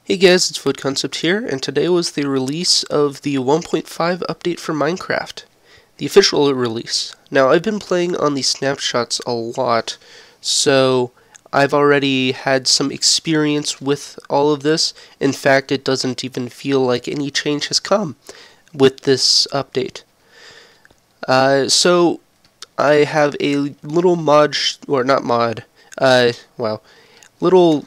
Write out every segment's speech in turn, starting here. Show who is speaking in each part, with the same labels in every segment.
Speaker 1: Hey guys, it's Food Concept here, and today was the release of the 1.5 update for Minecraft. The official release. Now, I've been playing on the snapshots a lot, so I've already had some experience with all of this. In fact, it doesn't even feel like any change has come with this update. So I have a little little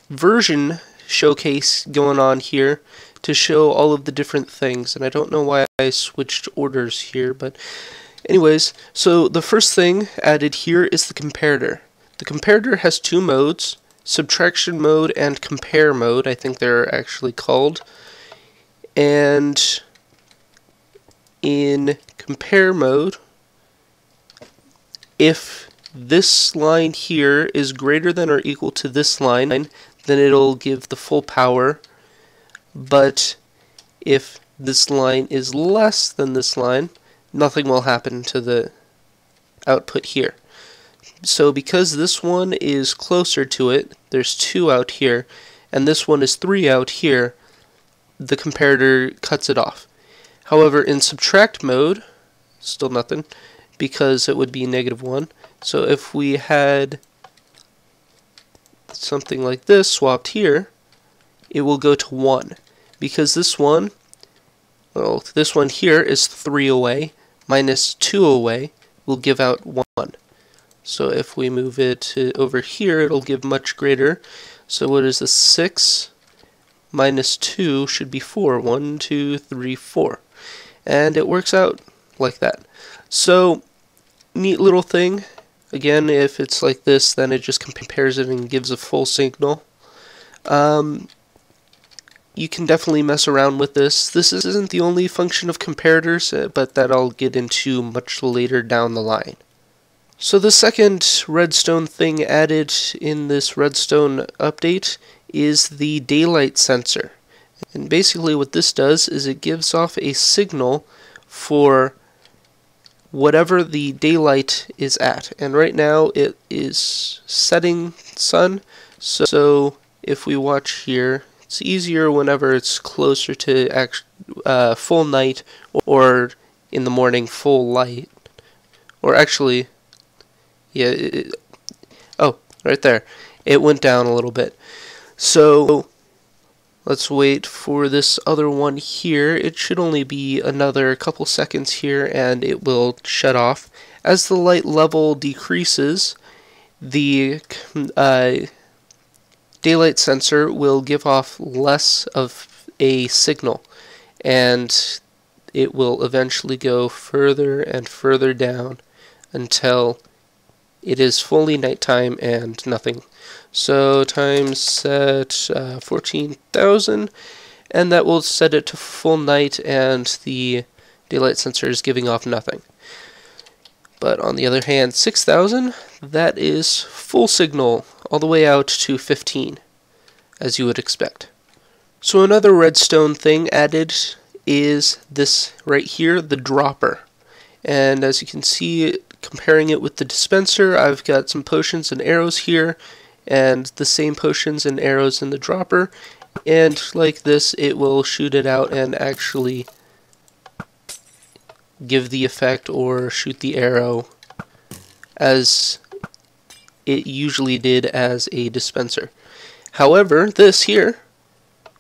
Speaker 1: version showcase going on here to show all of the different things, and I don't know why I switched orders here, but anyways, so the first thing added here is the comparator. The comparator has two modes, subtraction mode and compare mode, I think they're actually called. And in compare mode, if this line here is greater than or equal to this line, then it'll give the full power, but if this line is less than this line, nothing will happen to the output here. So because this one is closer to it, there's 2 out here, and this one is 3 out here, the comparator cuts it off. However, in subtract mode, still nothing, because it would be -1. So if we had something like this swapped here, it will go to 1, because this one here is 3 away, minus 2 away will give out 1. So if we move it to over here, it'll give much greater. So what is this? 6 minus 2 should be 4. 1, 2, 3, 4. And it works out like that. So, neat little thing. Again, if it's like this, then it just compares it and gives a full signal. You can definitely mess around with this. This isn't the only function of comparators, but that I'll get into much later down the line. So the second redstone thing added in this redstone update is the daylight sensor. And basically what this does is it gives off a signal for whatever the daylight is at. And right now it is setting sun, so if we watch here, it's easier whenever it's closer to full night, or in the morning full light. Or actually, yeah, oh, right there. It went down a little bit. So let's wait for this other one here. It should only be another couple seconds here and it will shut off. As the light level decreases, the daylight sensor will give off less of a signal, and it will eventually go further and further down until it is fully nighttime and nothing. So time set 14,000, and that will set it to full night, and the daylight sensor is giving off nothing. But on the other hand, 6,000, that is full signal all the way out to 15, as you would expect. So another redstone thing added is this right here, the dropper. And as you can see, comparing it with the dispenser, I've got some potions and arrows here, and the same potions and arrows in the dropper, and like this, it will shoot it out and actually give the effect or shoot the arrow as it usually did as a dispenser. However, this here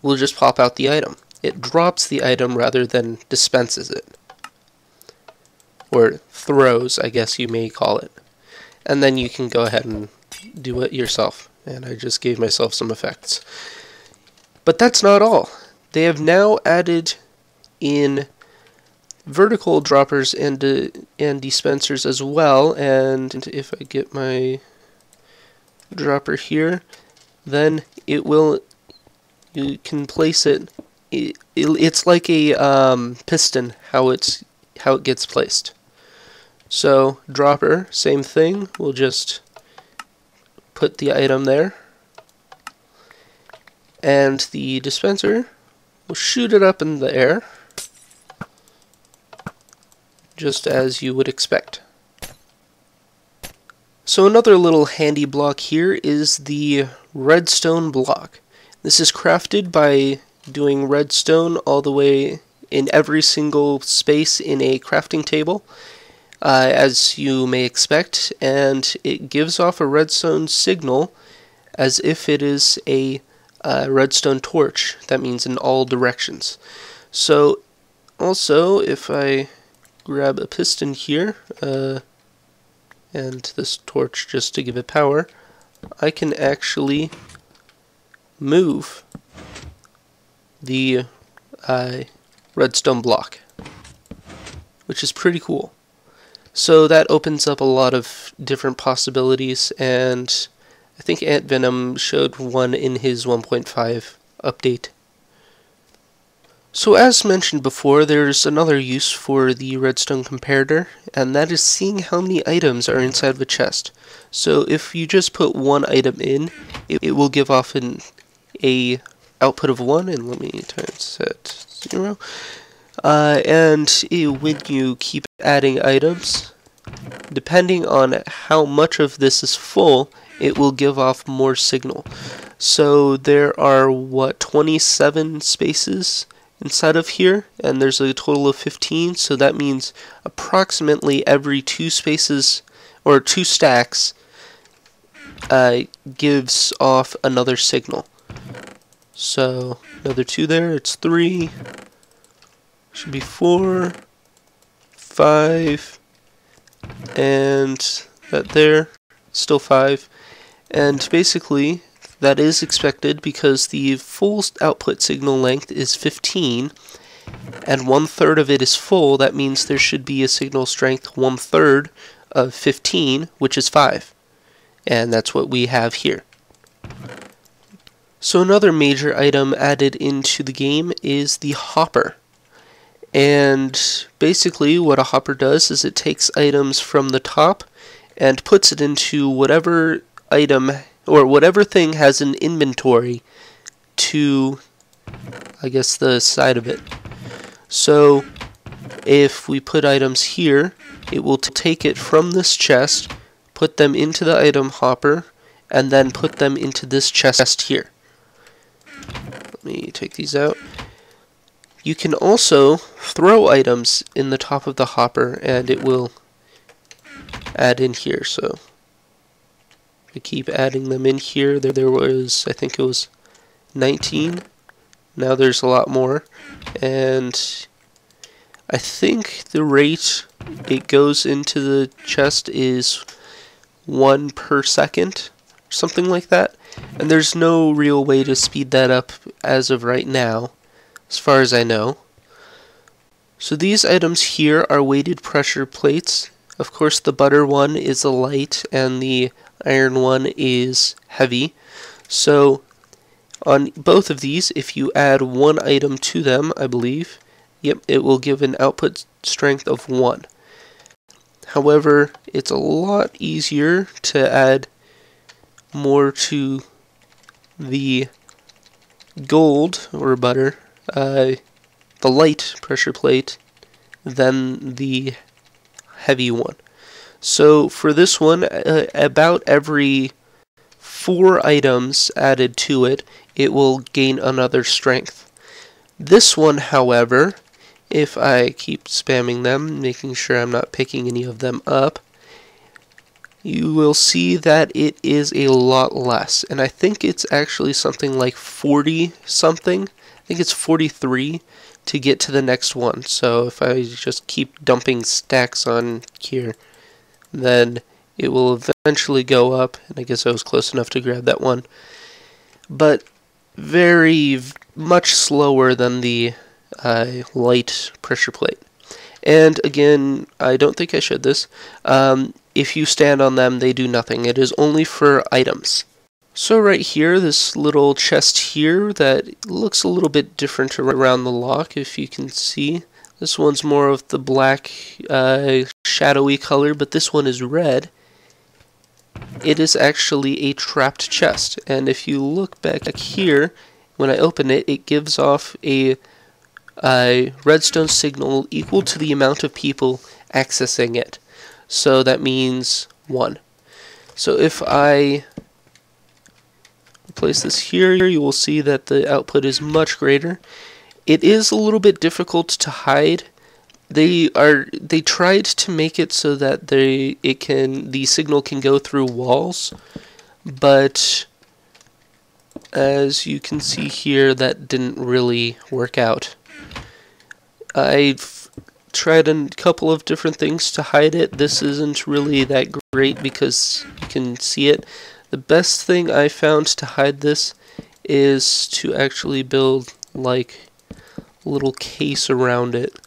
Speaker 1: will just pop out the item. It drops the item rather than dispenses it. Or throws, I guess you may call it. And then you can go ahead and do it yourself. And I just gave myself some effects. But that's not all. They have now added in vertical droppers and dispensers as well. And if I get my dropper here, then you can place it. It's like a piston, how it gets placed. So dropper, same thing. We'll just put the item there, and the dispenser will shoot it up in the air, just as you would expect. So another little handy block here is the redstone block. This is crafted by doing redstone all the way in every single space in a crafting table, as you may expect, and it gives off a redstone signal as if it is a redstone torch. That means in all directions. So also, if I grab a piston here, and this torch just to give it power, I can actually move the redstone block, which is pretty cool. So that opens up a lot of different possibilities, and I think Ant Venom showed one in his 1.5 update. So as mentioned before, there's another use for the redstone comparator, and that is seeing how many items are inside of a chest. So if you just put one item in, it will give off a output of 1, and let me times set 0. And when you keep adding items, depending on how much of this is full, it will give off more signal. So there are, 27 spaces inside of here, and there's a total of 15, so that means approximately every 2 spaces, or 2 stacks, gives off another signal. So another 2 there, it's 3, should be 4, 5, and that there, still 5, and basically that is expected because the full output signal length is 15, and 1/3 of it is full. That means there should be a signal strength 1/3 of 15, which is 5, and that's what we have here. So another major item added into the game is the hopper. And basically what a hopper does is it takes items from the top and puts it into whatever item or whatever thing has an inventory to, I guess, the side of it. So if we put items here, it will take it from this chest, put them into the item hopper, and then put them into this chest here. Let me take these out. You can also throw items in the top of the hopper, and it will add in here. So we keep adding them in here. There was, I think it was 19. Now there's a lot more, and I think the rate it goes into the chest is 1 per second, something like that. And there's no real way to speed that up as of right now, as far as I know. So these items here are weighted pressure plates. Of course, the butter one is a light and the iron one is heavy. So on both of these, if you add one item to them, I believe, yep, it will give an output strength of 1. However, it's a lot easier to add more to the gold or butter, the light pressure plate, than the heavy one. So for this one, about every 4 items added to it, it will gain another strength. This one, however, if I keep spamming them, making sure I'm not picking any of them up, you will see that it is a lot less. And I think it's actually something like 40 something. I think it's 43 to get to the next one. So if I just keep dumping stacks on here, then it will eventually go up. And I guess I was close enough to grab that one. But very much slower than the light pressure plate. And again, I don't think I showed this. If you stand on them, they do nothing. It is only for items. So right here, this little chest here that looks a little bit different around the lock, if you can see. This one's more of the black, shadowy color, but this one is red. It is actually a trapped chest. And if you look back here, when I open it, it gives off a redstone signal equal to the amount of people accessing it. So that means 1. So if I place this here, you will see that the output is much greater. It is a little bit difficult to hide. They tried to make it so that the signal can go through walls, but as you can see here, that didn't really work out. I've tried a couple of different things to hide it. This isn't really that great because you can see it. The best thing I found to hide this is to actually build like a little case around it.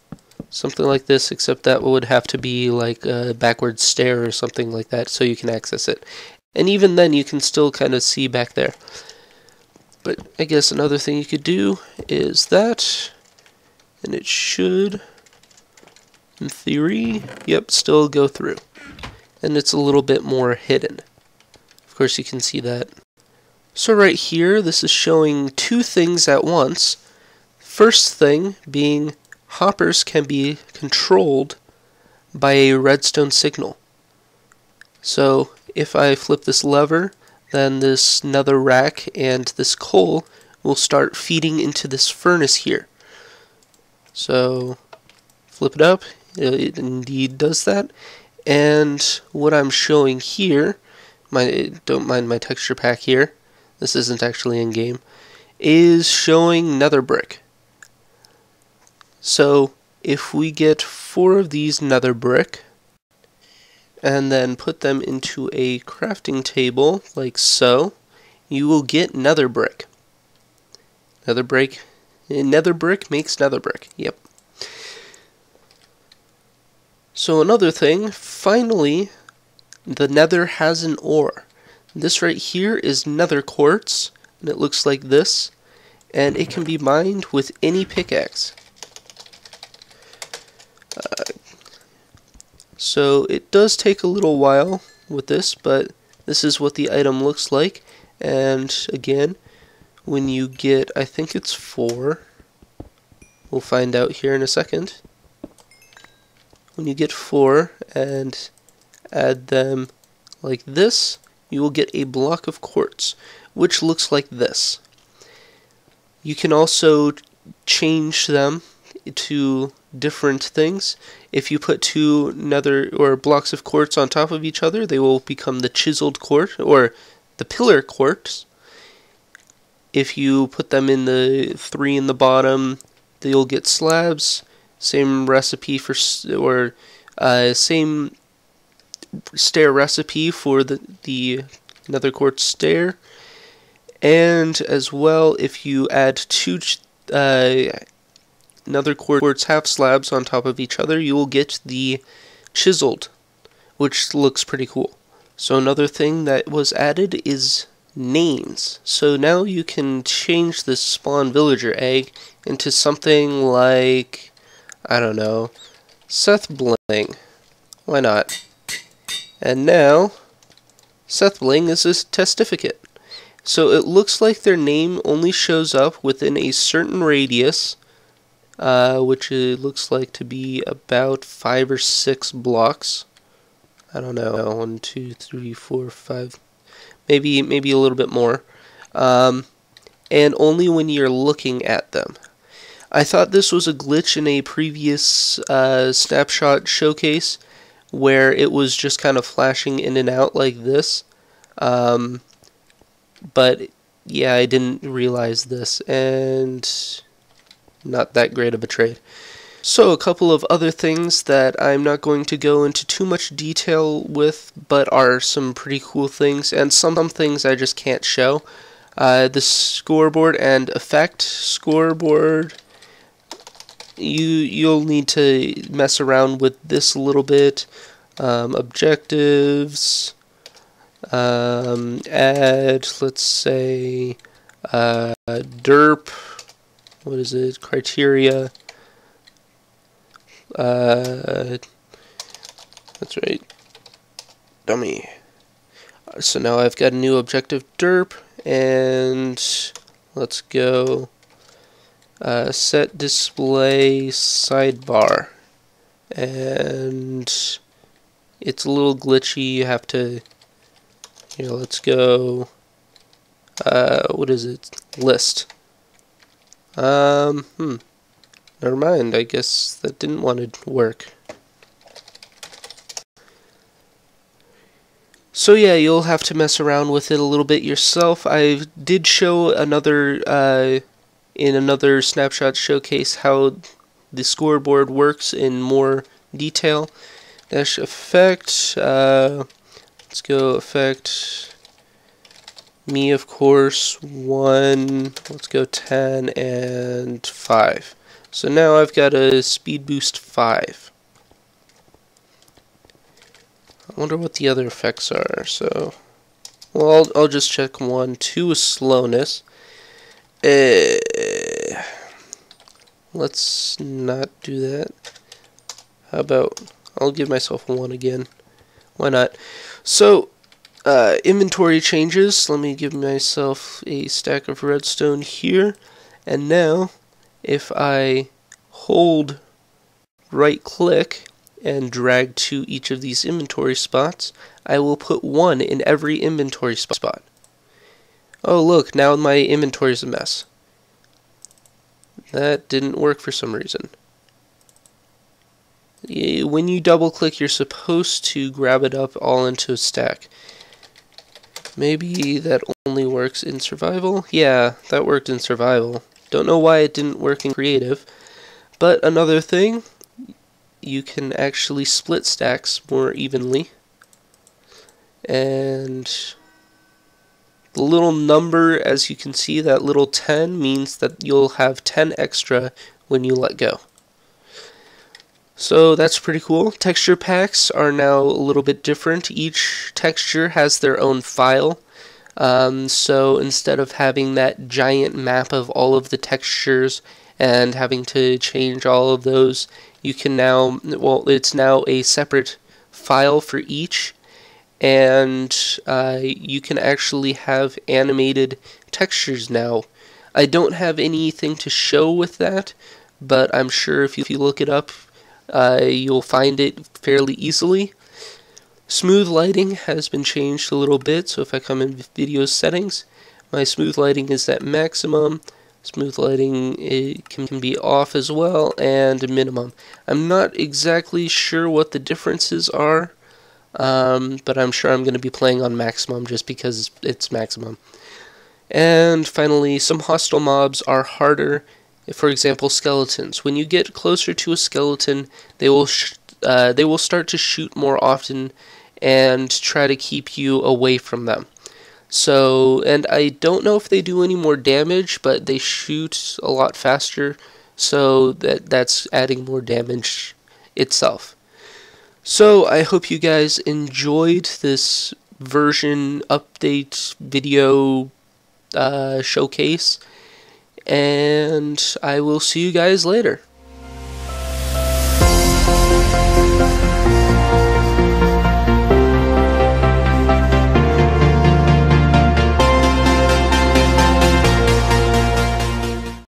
Speaker 1: Something like this, except that would have to be like a backward stair or something like that so you can access it. And even then you can still kind of see back there. But I guess another thing you could do is that, and it should, in theory, yep, still go through. And it's a little bit more hidden. Of course you can see that. So right here, this is showing two things at once. First thing being hoppers can be controlled by a redstone signal. So if I flip this lever, then this nether rack and this coal will start feeding into this furnace here. So flip it up, it indeed does that. And what I'm showing here, don't mind my texture pack here, this isn't actually in game, is showing nether brick. So if we get 4 of these nether brick and then put them into a crafting table like so, you will get nether brick. Nether brick makes nether brick. Yep. So another thing, finally, the nether has an ore. This right here is nether quartz, and it looks like this, and it can be mined with any pickaxe. So it does take a little while with this, but this is what the item looks like. And again, when you get, I think it's 4, we'll find out here in a second. When you get 4 and add them like this, you will get a block of quartz, which looks like this. You can also change them to different things. If you put 2 nether or blocks of quartz on top of each other, they will become the chiseled quartz or the pillar quartz. If you put them in the 3 in the bottom, you'll get slabs. Same recipe for, or same stair recipe for the nether quartz stair. And as well, if you add 2 nether quartz half slabs on top of each other, you will get the chiseled, which looks pretty cool. So another thing that was added is names. So now you can change this spawn villager egg into something like, I don't know, Seth Bling. Why not? And now, Seth Bling is a testificate. So it looks like their name only shows up within a certain radius, which it looks like to be about 5 or 6 blocks. I don't know, 1, 2, 3, 4, 5, maybe a little bit more. And only when you're looking at them. I thought this was a glitch in a previous snapshot showcase where it was just kind of flashing in and out like this. But yeah, I didn't realize this, and not that great of a trade. So a couple of other things that I'm not going to go into too much detail with, but are some pretty cool things, and some things I just can't show. The scoreboard and effect scoreboard, you'll need to mess around with this a little bit. Objectives, add, let's say, derp, what is it, criteria, that's right, dummy. So now I've got a new objective derp, and let's go set display sidebar, and it's a little glitchy. You have to, here, let's go what is it? List. Never mind. I guess that didn't want to work. So yeah, you'll have to mess around with it a little bit yourself. I did show another in another snapshot showcase how the scoreboard works in more detail. Dash effect. Let's go effect. Me, of course, 1. Let's go 10 and 5. So now I've got a speed boost 5. I wonder what the other effects are. So, well, I'll just check 1. 2 is slowness. Let's not do that. How about I'll give myself a 1 again. Why not? So, inventory changes. Let me give myself a stack of redstone here. And now, if I hold right click and drag to each of these inventory spots, I will put 1 in every inventory spot. Oh look, now my inventory is a mess. That didn't work for some reason. When you double click, you're supposed to grab it up all into a stack. Maybe that only works in survival? Yeah, that worked in survival. Don't know why it didn't work in creative. But another thing, you can actually split stacks more evenly. And the little number, as you can see, that little 10 means that you'll have 10 extra when you let go. So that's pretty cool. Texture packs are now a little bit different. Each texture has their own file. So instead of having that giant map of all of the textures and having to change all of those, you can now, well, it's now a separate file for each, and you can actually have animated textures now. I don't have anything to show with that, but I'm sure if you look it up, you'll find it fairly easily. Smooth lighting has been changed a little bit, so if I come in video settings, my smooth lighting is at maximum. Smooth lighting can be off as well, and minimum. I'm not exactly sure what the differences are, but I'm sure I'm going to be playing on maximum just because it's maximum. And finally, some hostile mobs are harder. For example, skeletons. When you get closer to a skeleton, they will start to shoot more often and try to keep you away from them. So, and I don't know if they do any more damage, but they shoot a lot faster, so that's adding more damage itself. So, I hope you guys enjoyed this version update video showcase, and I will see you guys later.